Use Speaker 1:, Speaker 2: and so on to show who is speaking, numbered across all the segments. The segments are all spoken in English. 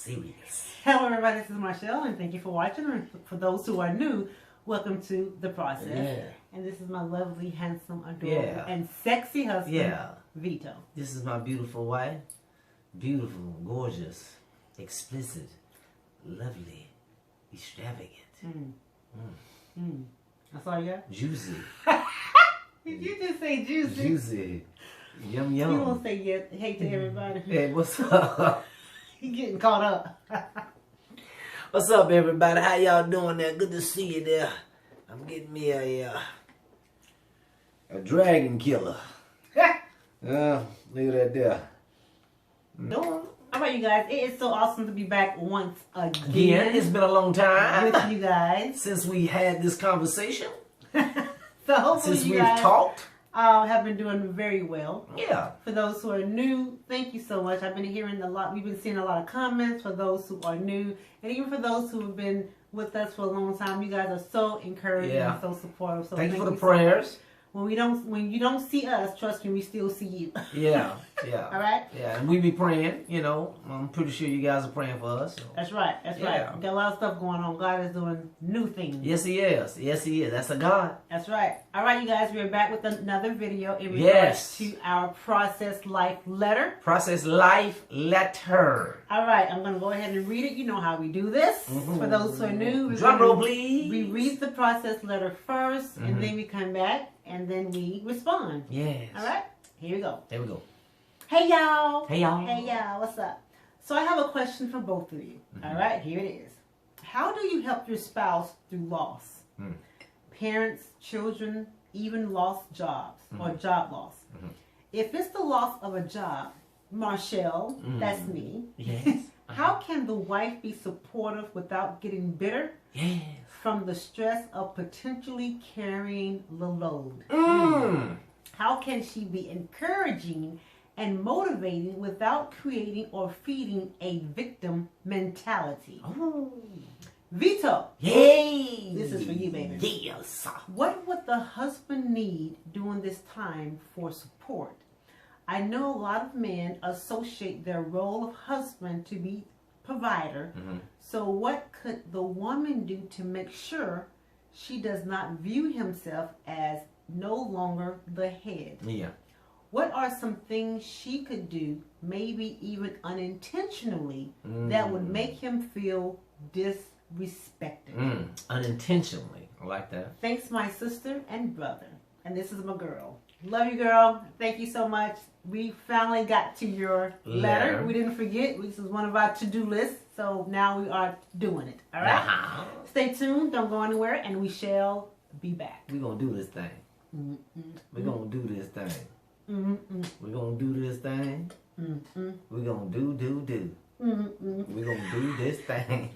Speaker 1: serious.
Speaker 2: Hello everybody, this is Marshall and thank you for watching. And for those who are new, welcome to The Process.
Speaker 1: Yeah.
Speaker 2: And this is my lovely, handsome, adorable, and sexy husband, Vito.
Speaker 1: This is my beautiful wife. Beautiful, gorgeous, explicit, lovely, extravagant.
Speaker 2: That's all you got?
Speaker 1: Juicy.
Speaker 2: Did you just say juicy?
Speaker 1: Juicy. Yum yum.
Speaker 2: You won't say hey to everybody.
Speaker 1: Hey, what's up?
Speaker 2: You getting caught up.
Speaker 1: What's up, everybody? How y'all doing there? Good to see you there. I'm getting me a dragon killer. Look at that there.
Speaker 2: All right, you guys. It is so awesome to be back once again.
Speaker 1: Again, it's been a long time
Speaker 2: with you guys
Speaker 1: since we had this conversation.
Speaker 2: So hopefully
Speaker 1: since
Speaker 2: you
Speaker 1: we've
Speaker 2: guys
Speaker 1: talked.
Speaker 2: Have been doing very well.
Speaker 1: Yeah.
Speaker 2: For those who are new, thank you so much. I've been hearing a lot. We've been seeing a lot of comments for those who are new, and even for those who have been with us for a long time. You guys are so encouraging and so supportive. So
Speaker 1: thank you for the prayers.
Speaker 2: When you don't see us, trust me, we still see you.
Speaker 1: Yeah.
Speaker 2: All right.
Speaker 1: Yeah, and we be praying. You know, I'm pretty sure you guys are praying for us. So.
Speaker 2: That's right. That's right. We got a lot of stuff going on. God is doing new things.
Speaker 1: Yes, He is. Yes, He is. That's a God.
Speaker 2: That's right. All right, you guys, we're back with another video in regards to our Process Life letter.
Speaker 1: Process Life letter.
Speaker 2: All right, I'm going to go ahead and read it. You know how we do this. For those who are new,
Speaker 1: drum roll, please.
Speaker 2: We read the process letter first, and then we come back, and then we respond.
Speaker 1: Yes.
Speaker 2: All right, here we go.
Speaker 1: Here we go.
Speaker 2: Hey, y'all.
Speaker 1: Hey, y'all.
Speaker 2: Hey, y'all. What's up? So I have a question for both of you. All right, here it is. How do you help your spouse through loss? Parents, children, even lost jobs or job loss. If it's the loss of a job, Marshall, that's me.
Speaker 1: Yes.
Speaker 2: How can the wife be supportive without getting bitter from the stress of potentially carrying the load? How can she be encouraging and motivating without creating or feeding a victim mentality? Vito.
Speaker 1: Yay!
Speaker 2: This is for you, baby.
Speaker 1: Yes.
Speaker 2: What would the husband need during this time for support? I know a lot of men associate their role of husband to be provider. So what could the woman do to make sure she does not view himself as no longer the head?
Speaker 1: Yeah.
Speaker 2: What are some things she could do, maybe even unintentionally, that would make him feel disrespected?
Speaker 1: Unintentionally. I like that.
Speaker 2: Thanks, my sister and brother. And this is my girl. Love you, girl. Thank you so much. We finally got to your letter. We didn't forget. This is one of our to-do lists. So now we are doing it. All right? Stay tuned. Don't go anywhere. And we shall be back.
Speaker 1: We're going to do this thing. We're going to do this thing. We're going to do this thing. We're going to do. We're going to do this thing.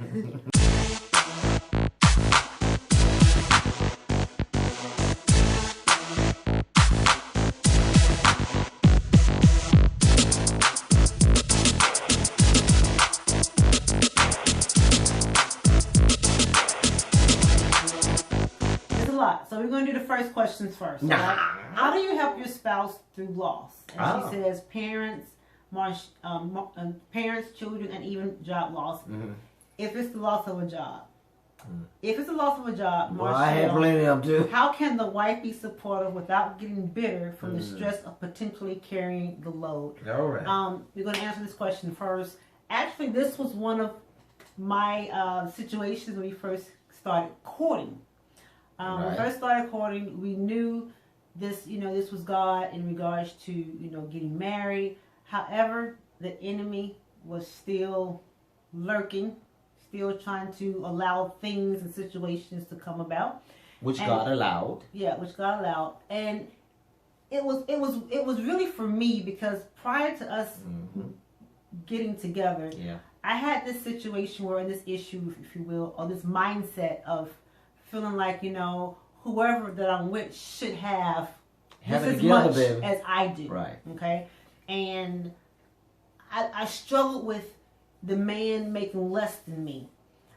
Speaker 2: So we're going to do the first questions first. Right? How do you help your spouse through loss? And she says parents, parents, children, and even job loss. If it's the loss of a job. If it's the loss of a job,
Speaker 1: Marshall, I have plenty of them too.
Speaker 2: How can the wife be supportive without getting bitter from the stress of potentially carrying the load?
Speaker 1: All right.
Speaker 2: We're going to answer this question first. Actually, this was one of my situations when we first started courting. When we first started courting, we knew this, this was God in regards to, getting married. However, the enemy was still lurking, still trying to allow things and situations to come about.
Speaker 1: Which God allowed.
Speaker 2: Yeah, which God allowed. And it was really for me because prior to us getting together, I had this situation where, this issue, if you will, or this mindset of feeling like, whoever that I'm with should have just as much as I do.
Speaker 1: Right.
Speaker 2: Okay? And I struggled with the man making less than me.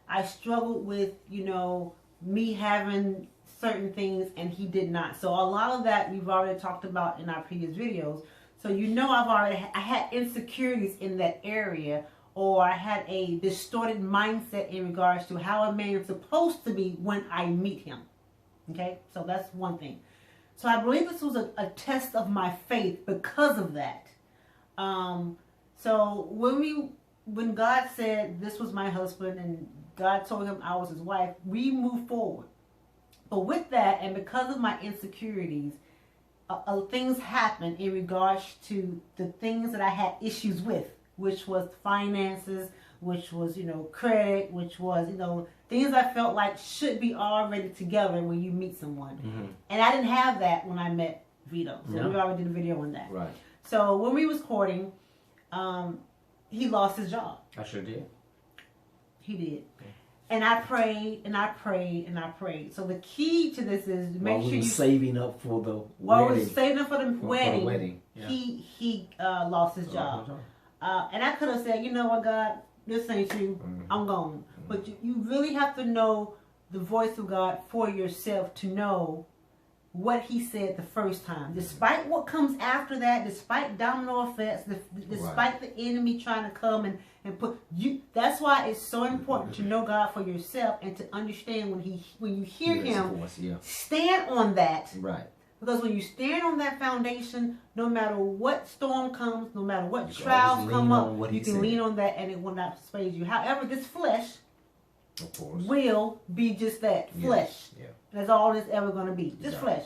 Speaker 2: I struggled with, me having certain things and he did not. So a lot of that we've already talked about in our previous videos. So I had insecurities in that area or I had a distorted mindset in regards to how a man is supposed to be when I meet him. Okay, so that's one thing. So I believe this was a test of my faith because of that. So when God said this was my husband and God told him I was his wife, we moved forward. But with that, and because of my insecurities, things happened in regards to the things that I had issues with, which was finances, which was, credit, which was, things I felt like should be already together when you meet someone. Mm-hmm. And I didn't have that when I met Vito. So we already did a video on that.
Speaker 1: Right.
Speaker 2: So when we was courting, he lost his job.
Speaker 1: I sure did.
Speaker 2: He did. Okay. And I prayed and I prayed and I prayed. So the key to this is to make sure you
Speaker 1: saving up for the wedding.
Speaker 2: While we were saving up for the wedding,
Speaker 1: for the wedding. Yeah.
Speaker 2: he lost his job. And I could have said, you know what, God, this ain't you. Mm-hmm. I'm gone. Mm-hmm. But you really have to know the voice of God for yourself to know what he said the first time. Despite what comes after that, despite domino effects, despite the enemy trying to come and put you. That's why it's so important to know God for yourself and to understand when you hear him, stand on that.
Speaker 1: Right.
Speaker 2: Because when you stand on that foundation, no matter what storm comes, no matter what trials come up, you can lean on that and it will not persuade you. However, this flesh will be just that, flesh. Yeah. That's all it's ever going to be, just flesh.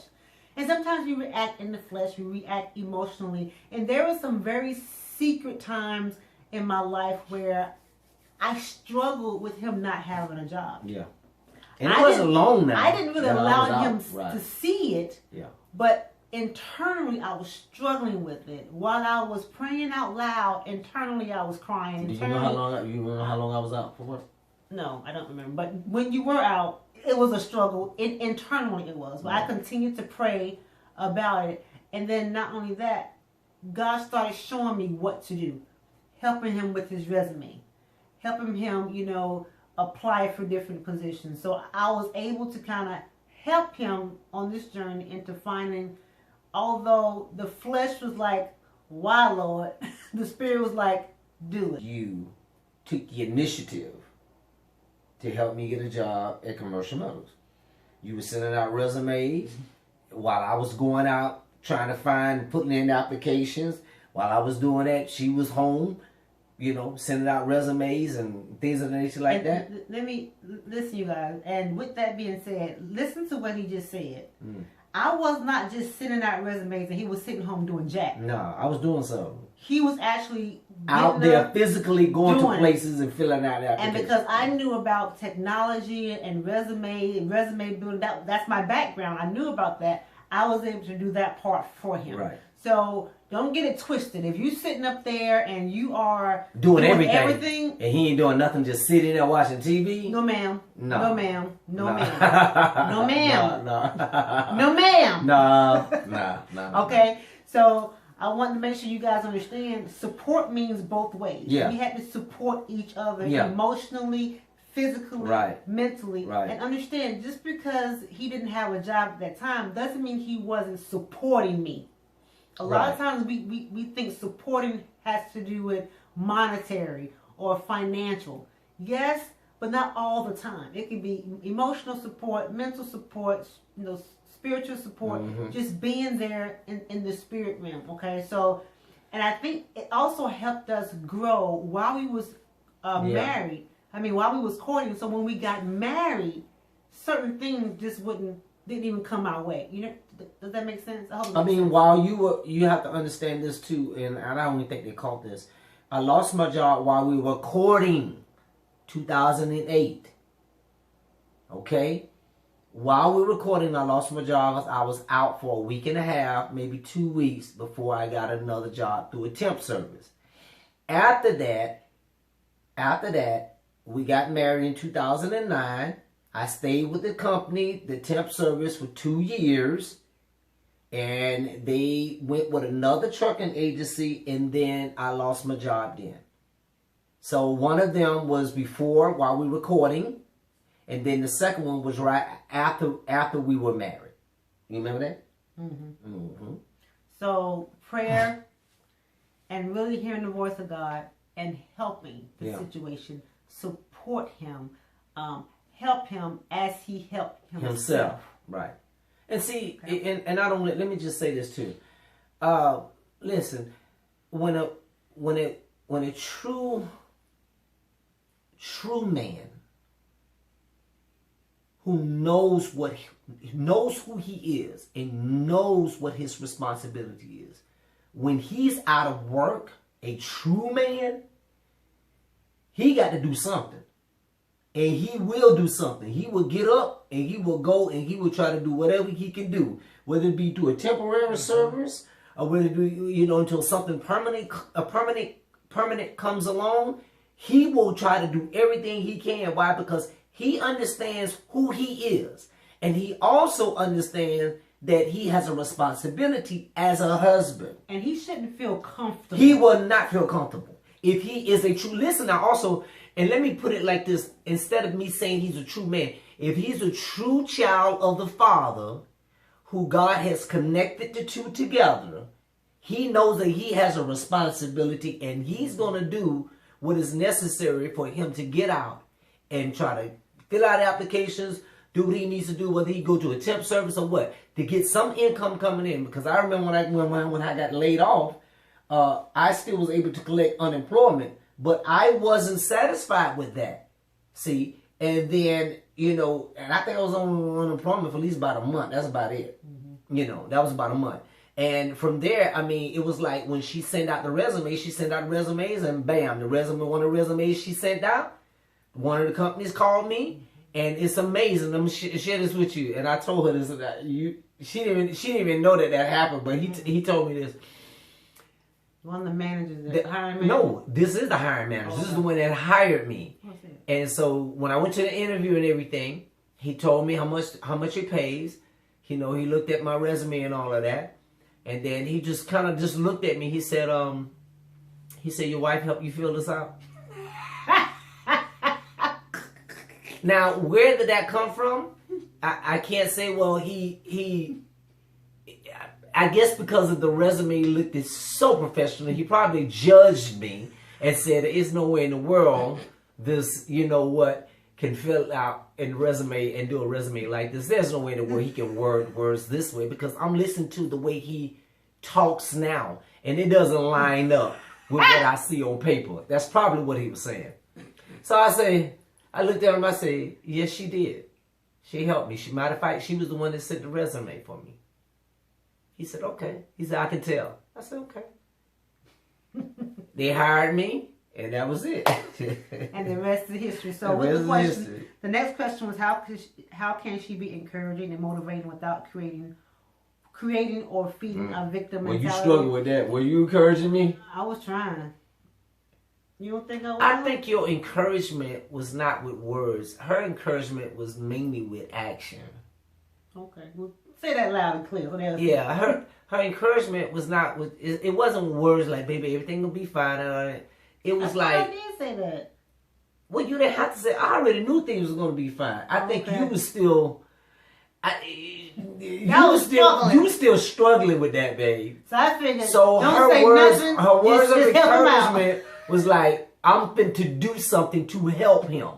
Speaker 2: And sometimes we react in the flesh, we react emotionally. And there were some very secret times in my life where I struggled with him not having a job.
Speaker 1: Yeah. And I wasn't alone now.
Speaker 2: I didn't really allow him to see it. Yeah. But internally, I was struggling with it. While I was praying out loud, internally I was crying.
Speaker 1: Did you know how long? You remember how long I was out for what?
Speaker 2: No, I don't remember. But when you were out, it was a struggle. Internally, it was. But I continued to pray about it, and then not only that, God started showing me what to do, helping him with his resume, helping him, apply for different positions. So I was able to kind of help him on this journey into finding, although the flesh was like, why, Lord? The spirit was like, do it.
Speaker 1: You took the initiative to help me get a job at Commercial Metals. You were sending out resumes while I was going out trying to putting in applications. While I was doing that, she was home, sending out resumes and things of the nature like that.
Speaker 2: Let me listen, you guys. And with that being said, listen to what he just said. I was not just sending out resumes and he was sitting home doing jack.
Speaker 1: No, I was doing something.
Speaker 2: He was actually
Speaker 1: out there physically going to places and filling out applications.
Speaker 2: And because I knew about technology and resume building, that's my background. I knew about that. I was able to do that part for him.
Speaker 1: Right.
Speaker 2: So don't get it twisted. If you sitting up there and you are
Speaker 1: doing everything and he ain't doing nothing, just sitting there watching TV.
Speaker 2: No ma'am.
Speaker 1: No.
Speaker 2: No ma'am. No ma'am. No ma'am. No ma'am.
Speaker 1: No.
Speaker 2: Okay. So I want to make sure you guys understand support means both ways.
Speaker 1: Yeah.
Speaker 2: We had to support each other emotionally, physically, mentally.
Speaker 1: Right.
Speaker 2: And understand, just because he didn't have a job at that time doesn't mean he wasn't supporting me. A lot of times we think supporting has to do with monetary or financial. Yes, but not all the time. It can be emotional support, mental support, spiritual support, just being there in the spirit realm. Okay, so, and I think it also helped us grow while we was married. I mean, while we was courting. So when we got married, certain things just didn't even come our way. Does that make sense?
Speaker 1: I mean, while you have to understand this too, and I don't even think they caught this. I lost my job while we were courting, 2008. Okay? While we were recording, I lost my job. I was out for a week and a half, maybe 2 weeks before I got another job through a temp service. After that, we got married in 2009. I stayed with the company, the temp service, for 2 years. And they went with another trucking agency, and then I lost my job then. So one of them was before, while we were recording, and then the second one was right after we were married. You remember that?
Speaker 2: So prayer and really hearing the voice of God and helping the situation, support him, help him as he helped himself.
Speaker 1: Right. And see, and I don't, let me just say this too. Listen, when a true man who knows who he is and knows what his responsibility is, when he's out of work, a true man, he got to do something. And he will do something. He will get up and he will go and he will try to do whatever he can do, whether it be through a temporary service or whether it be, until something permanent comes along. He will try to do everything he can. Why? Because he understands who he is. And he also understands that he has a responsibility as a husband.
Speaker 2: And he shouldn't feel comfortable.
Speaker 1: He will not feel comfortable. If he is a true listener, also, and let me put it like this, instead of me saying he's a true man, if he's a true child of the Father, who God has connected the two together, he knows that he has a responsibility and he's going to do what is necessary for him to get out and try to fill out applications, do what he needs to do, whether he go to a temp service or what, to get some income coming in. Because I remember when I got laid off, I still was able to collect unemployment, but I wasn't satisfied with that. See, and then, and I think I was on unemployment for at least about a month. That's about it. Mm-hmm. That was about a month. And from there, it was like when she sent out the resumes, and bam, one of the resumes she sent out, one of the companies called me, and it's amazing. I'm gonna share this with you. And I told her this. She didn't even know that happened, but he told me this.
Speaker 2: One of the managers, the hiring manager?
Speaker 1: No, this is the hiring manager. This is the one that hired me. And so when I went to the interview and everything, he told me how much it pays. He looked at my resume and all of that. And then he just kind of just looked at me. He said, your wife helped you fill this out? Now, where did that come from? I can't say, well, I guess because of the resume looked so professional, he probably judged me and said, there's no way in the world this, can fill out a resume and do a resume like this. There's no way in the world he can word words this way, because I'm listening to the way he talks now, and it doesn't line up with what I see on paper. That's probably what he was saying. So I looked at him, I said, yes, she did. She helped me. Matter of fact, she was the one that sent the resume for me. He said, okay. He said, I can tell. I said, okay. They hired me, and that was it.
Speaker 2: And the rest is history. So the next question was, how can she be encouraging and motivating without creating or feeding a victim mentality?
Speaker 1: Well, you struggle with that. Were you encouraging me?
Speaker 2: I was trying. You don't think I was?
Speaker 1: I think your encouragement was not with words. Her encouragement was mainly with action.
Speaker 2: Okay. Well, say that loud and clear.
Speaker 1: Yeah, her encouragement was not with. It wasn't words like, "Baby, everything will be fine." It was
Speaker 2: I did say that.
Speaker 1: Well, you didn't have to say. I already knew things was going to be fine. I think you was still. You was still struggling with that, babe.
Speaker 2: So I figured.
Speaker 1: So her words of encouragement was like, "I'm fin to do something to help him."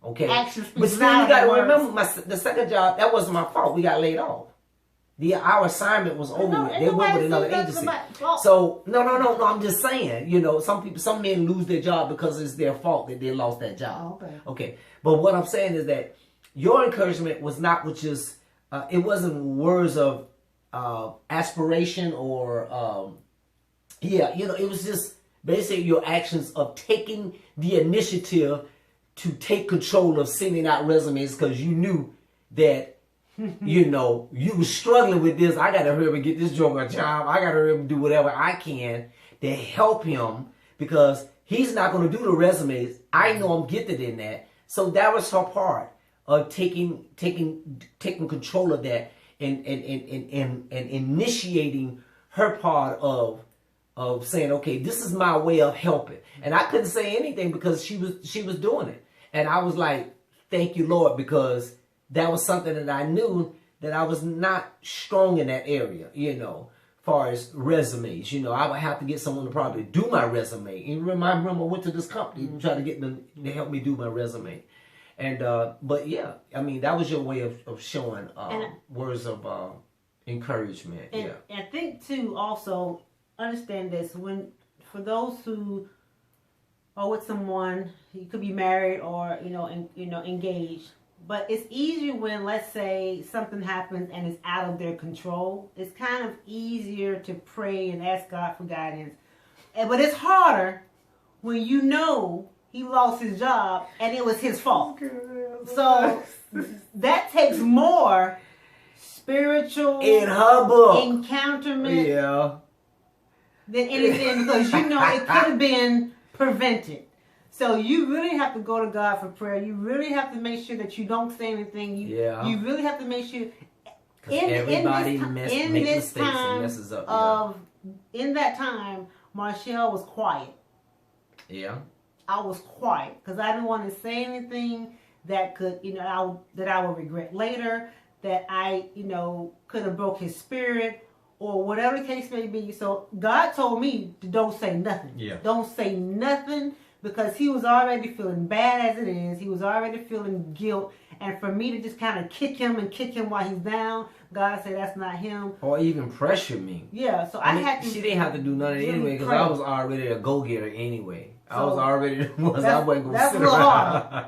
Speaker 1: Okay. But still, you got to remember, the second job, that wasn't my fault. We got laid off. Our assignment was over with. They went with another agency. So no. I'm just saying, some men lose their job because it's their fault that they lost that job. Okay. But what I'm saying is that your encouragement was not with just, it wasn't words of aspiration or, it was just basically your actions of taking the initiative to take control of sending out resumes, because you knew that, you were struggling with this. I got to hurry up and get this joker a job. I got to hurry up and do whatever I can to help him, because he's not going to do the resumes. I know I'm gifted in that. So that was her part of taking control of that and initiating her part of saying, okay, this is my way of helping. And I couldn't say anything because she was doing it. And I was like, thank you, Lord, because that was something that I knew that I was not strong in that area, far as resumes. You know, I would have to get someone to probably do my resume. And remember, I went to this company to try to get them to help me do my resume. And but yeah, I mean, that was your way of showing words of encouragement.
Speaker 2: And I think too, also understand this, when for those who are with someone, you could be married or engaged. But it's easier when, let's say, something happens and it's out of their control. It's kind of easier to pray and ask God for guidance. But it's harder when you know he lost his job and it was his fault. So that takes more spiritual
Speaker 1: in her book
Speaker 2: encounterment than anything, because you know it could have been prevented. So you really have to go to God for prayer. You really have to make sure that you don't say anything. You really have to make sure.
Speaker 1: Everybody makes mistakes and messes up.
Speaker 2: In that time, Marshall was quiet.
Speaker 1: Yeah.
Speaker 2: I was quiet because I didn't want to say anything that could, that I would regret later, that I, could have broke his spirit or whatever the case may be. So God told me to don't say nothing.
Speaker 1: Yeah.
Speaker 2: Don't say nothing, because he was already feeling bad as it is. He was already feeling guilt. And for me to just kind of kick him while he's down, God said that's not him.
Speaker 1: Or even pressure me.
Speaker 2: Yeah, so I had to.
Speaker 1: She didn't have to do none of it anyway, because I was already a go-getter anyway.
Speaker 2: So
Speaker 1: I was already I wasn't going to
Speaker 2: that's
Speaker 1: sit
Speaker 2: a little
Speaker 1: around.
Speaker 2: hard.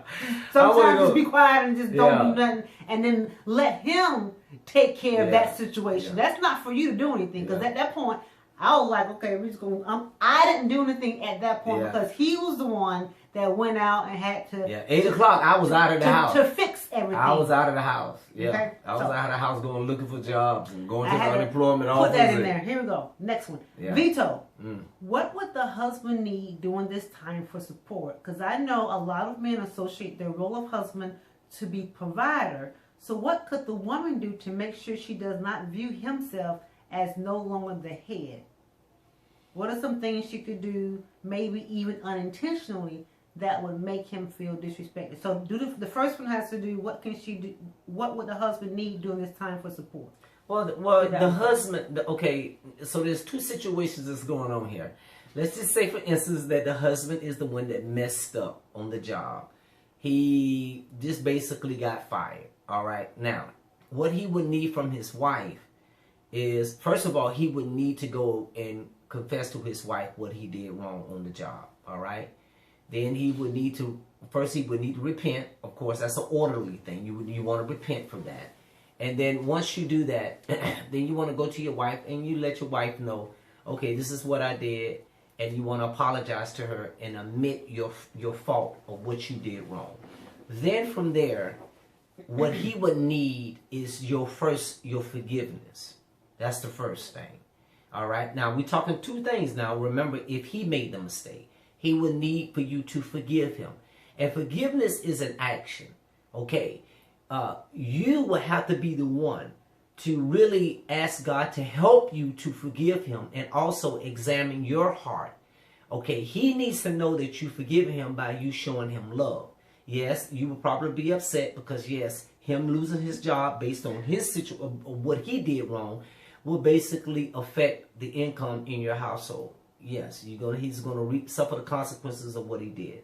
Speaker 2: Sometimes just be quiet and just don't do nothing, and then let him take care of that situation.
Speaker 1: Yeah.
Speaker 2: That's not for you to do anything, because at that point, I was like, okay, we're just going. I didn't do anything at that point because he was the one that went out and had to.
Speaker 1: Yeah, 8 o'clock. I was out of the house
Speaker 2: to fix everything.
Speaker 1: I was out of the house. Yeah,
Speaker 2: okay?
Speaker 1: I was out of the house going looking for jobs and going to the unemployment office.
Speaker 2: Put that in there. Here we go. Next one.
Speaker 1: Yeah.
Speaker 2: Vito. What would the husband need during this time for support? Because I know a lot of men associate their role of husband to be provider. So what could the woman do to make sure she does not view himself as no longer the head? What are some things she could do, maybe even unintentionally, that would make him feel disrespected? So the first one has to do, what can she do? What would the husband need during this time for support?
Speaker 1: Well, the husband, okay, so there's two situations that's going on here. Let's just say, for instance, that the husband is the one that messed up on the job. He just basically got fired, all right? Now, what he would need from his wife is, first of all, he would need to go and confess to his wife what he did wrong on the job, all right? Then he would need to, first he would need to repent. Of course, that's an orderly thing. You want to repent from that. And then once you do that, then you want to go to your wife and you let your wife know, okay, this is what I did, and you want to apologize to her and admit your fault of what you did wrong. Then from there, what he would need is your forgiveness. That's the first thing. All right. Now we're talking two things now. Remember, if he made the mistake, he would need for you to forgive him. And forgiveness is an action. Okay. You will have to be the one to really ask God to help you to forgive him and also examine your heart. Okay. He needs to know that you forgive him by you showing him love. Yes, you will probably be upset because, yes, him losing his job based on his situation, what he did wrong, will basically affect the income in your household. Yes, he's gonna suffer the consequences of what he did.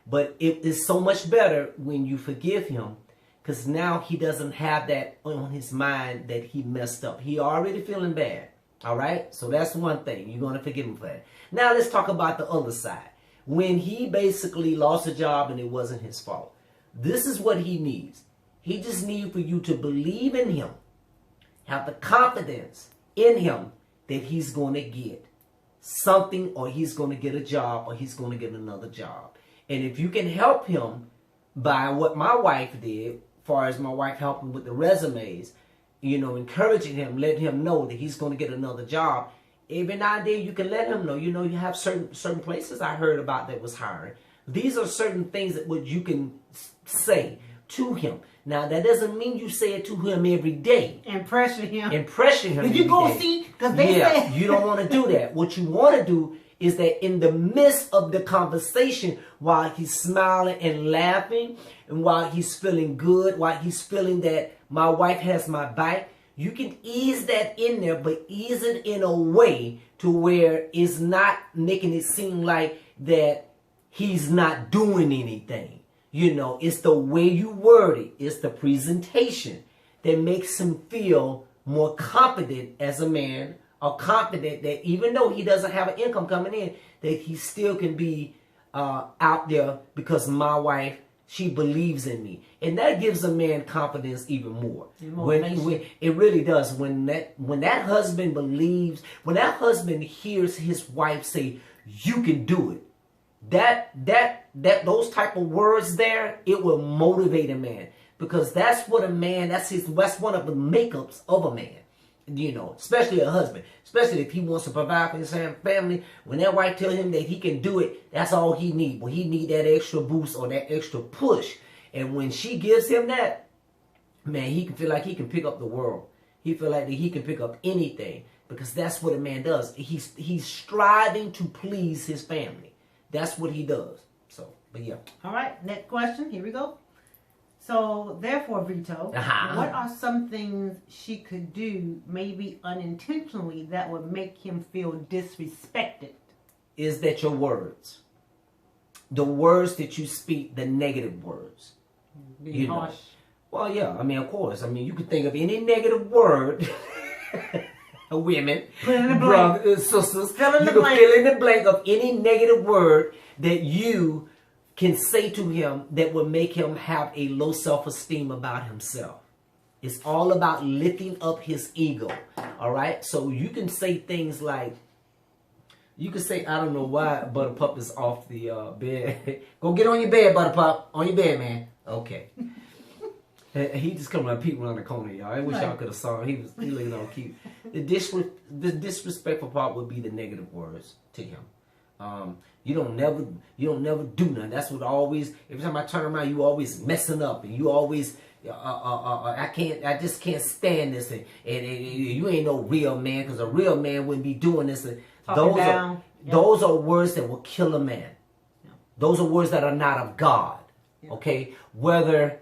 Speaker 1: But it is so much better when you forgive him, because now he doesn't have that on his mind that he messed up. He already feeling bad. All right, so that's one thing. You're gonna forgive him for that. Now let's talk about the other side. When he basically lost a job and it wasn't his fault, this is what he needs. He just needs for you to believe in him. Have the confidence in him that he's going to get something, or he's going to get a job, or he's going to get another job. And if you can help him by what my wife did, as far as my wife helping with the resumes, encouraging him, letting him know that he's going to get another job. Every now and then you can let him know, you have certain places I heard about that was hiring. These are certain things that what you can say to him. Now, that doesn't mean you say it to him every day.
Speaker 2: And pressure him.
Speaker 1: Did
Speaker 2: you go see? Because they say.
Speaker 1: You don't want to do that. What you want to do is that in the midst of the conversation, while he's smiling and laughing, and while he's feeling good, while he's feeling that my wife has my back, You can ease that in there, but ease it in a way to where it's not making it seem like that he's not doing anything. You know, it's the way you word it. It's the presentation that makes him feel more confident as a man, or confident that even though he doesn't have an income coming in, that he still can be out there because my wife, she believes in me. And that gives a man confidence even more. When it really does. When that husband believes, when that husband hears his wife say, you can do it, that those type of words there, it will motivate a man. Because that's what a man, that's one of the makeups of a man. You know, especially a husband, especially if he wants to provide for his family. When that wife tells him that he can do it, that's all he needs. But he need that extra boost or that extra push. And when she gives him that, man, he can feel like he can pick up the world. He feel like that he can pick up anything, because that's what a man does. He's striving to please his family. That's what he does. So, but yeah.
Speaker 2: All right, next question. Here we go. So, therefore, Vito, what are some things she could do, maybe unintentionally, that would make him feel disrespected?
Speaker 1: Is that your words? The words that you speak, the negative words.
Speaker 2: Being harsh.
Speaker 1: Well, yeah. I mean, of course. I mean, you could think of any negative word. Women, brothers, sisters. Fill in the blank of any negative word that you can say to him that will make him have a low self-esteem about himself. It's all about lifting up his ego. All right? So you can say things like, you can say, I don't know why Butterpup is off the bed. Go get on your bed, Butterpup. On your bed, man. Okay. He just come like peep around the corner, y'all. I wish y'all could have saw him. He looking all cute. The disrespectful part would be the negative words to him. You don't never do nothing. That's what always, every time I turn around, you always messing up, and you always, I just can't stand this, and you ain't no real man, because a real man wouldn't be doing this. And those are words that will kill a man. Yep. Those are words that are not of God. Yep. Okay, whether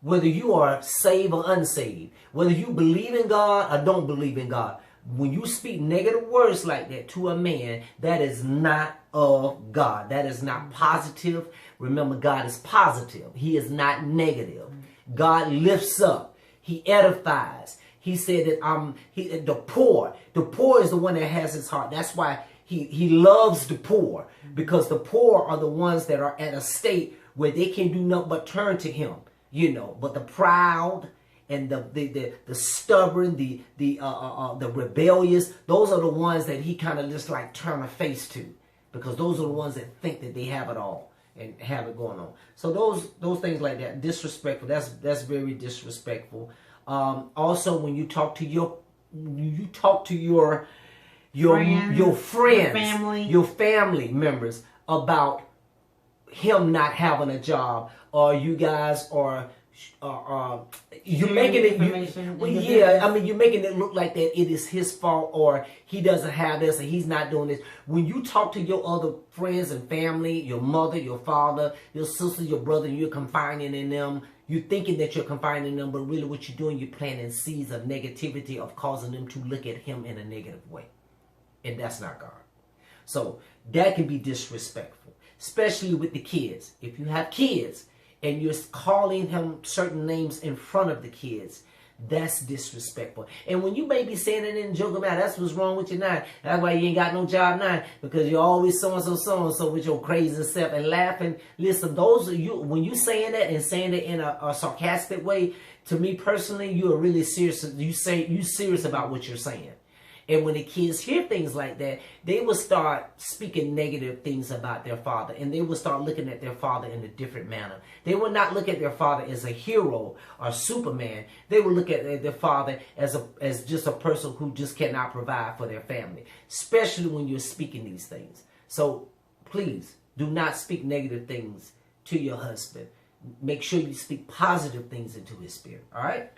Speaker 1: you are saved or unsaved, whether you believe in God or don't believe in God. When you speak negative words like that to a man, that is not of God. That is not positive. Remember, God is positive. He is not negative. God lifts up. He edifies. He said that the poor is the one that has his heart. That's why he loves the poor, because the poor are the ones that are at a state where they can't do nothing but turn to him. You know, but the proud and the stubborn, the rebellious, those are the ones that he kind of just like turn a face to, because those are the ones that think that they have it all and have it going on. So those things like that, disrespectful. That's very disrespectful. Also, when you talk to your friends, your family members about him not having a job, or you guys are you're making it, you're making it look like that it is his fault, or he doesn't have this, and he's not doing this. When you talk to your other friends and family, your mother, your father, your sister, your brother, and you're confiding in them, you're thinking that you're confiding in them, but really what you're doing, you're planting seeds of negativity, of causing them to look at him in a negative way. And that's not God. So that can be disrespectful, especially with the kids. If you have kids and you're calling him certain names in front of the kids, that's disrespectful. And when you may be saying it and joking about, that's what's wrong with you now. That's why you ain't got no job now, because you're always so-and-so with your crazy self and laughing. Listen, those are you. When you saying that and saying it in a sarcastic way, to me personally, you are really serious. You serious about what you're saying. And when the kids hear things like that, they will start speaking negative things about their father, and they will start looking at their father in a different manner. They will not look at their father as a hero or Superman. They will look at their father as just a person who just cannot provide for their family, especially when you're speaking these things. So please do not speak negative things to your husband. Make sure you speak positive things into his spirit. All right?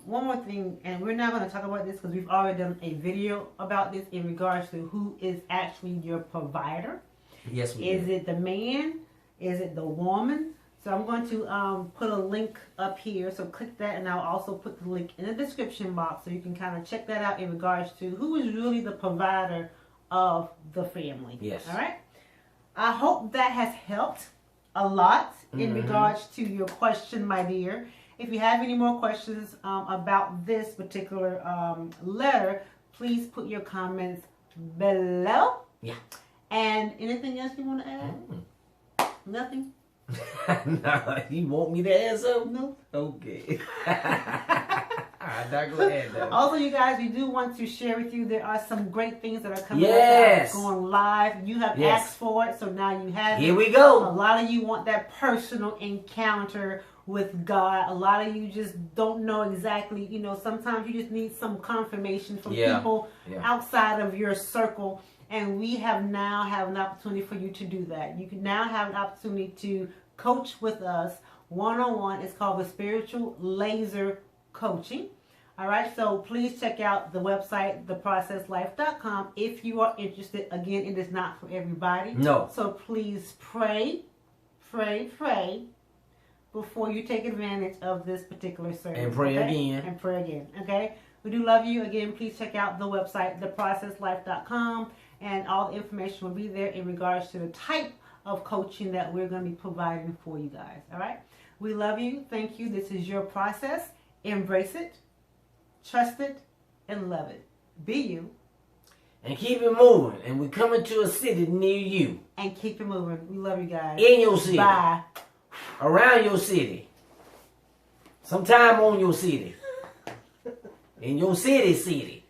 Speaker 2: One more thing, and we're not going to talk about this because we've already done a video about this in regards to who is actually your provider.
Speaker 1: Yes, we
Speaker 2: Is it the man? Is it the woman? So I'm going to put a link up here. So click that, and I'll also put the link in the description box so you can kind of check that out in regards to who is really the provider of the family.
Speaker 1: Yes.
Speaker 2: All right. I hope that has helped a lot in regards to your question, my dear. If you have any more questions about this particular letter, please put your comments below.
Speaker 1: Yeah.
Speaker 2: And anything else you want to add? Nothing?
Speaker 1: No, you want me to answer?
Speaker 2: No.
Speaker 1: Okay. I'm not gonna add that.
Speaker 2: Also, you guys, we do want to share with you there are some great things that are coming up
Speaker 1: Yes.
Speaker 2: going live. You have asked for it, so now you have
Speaker 1: Here
Speaker 2: it.
Speaker 1: we go.
Speaker 2: A lot of you want that personal encounter with God. A lot of you just don't know exactly, you know, sometimes you just need some confirmation from people outside of your circle. And we now have an opportunity for you to do that. You can now have an opportunity to coach with us one-on-one. It's called the Spiritual Laser Coaching. All right, so please check out the website, theprocesslife.com, if you are interested. Again, it is not for everybody.
Speaker 1: No.
Speaker 2: So please pray before you take advantage of this particular service.
Speaker 1: And pray again.
Speaker 2: And pray again, okay? We do love you. Again, please check out the website, theprocesslife.com, and all the information will be there in regards to the type of coaching that we're going to be providing for you guys, all right? We love you. Thank you. This is your process. Embrace it, trust it, and love it. Be you.
Speaker 1: And keep it moving. And we're coming to a city near you.
Speaker 2: And keep it moving. We love you guys.
Speaker 1: In your city.
Speaker 2: Bye.
Speaker 1: Around your city. Sometime on your city. In your city.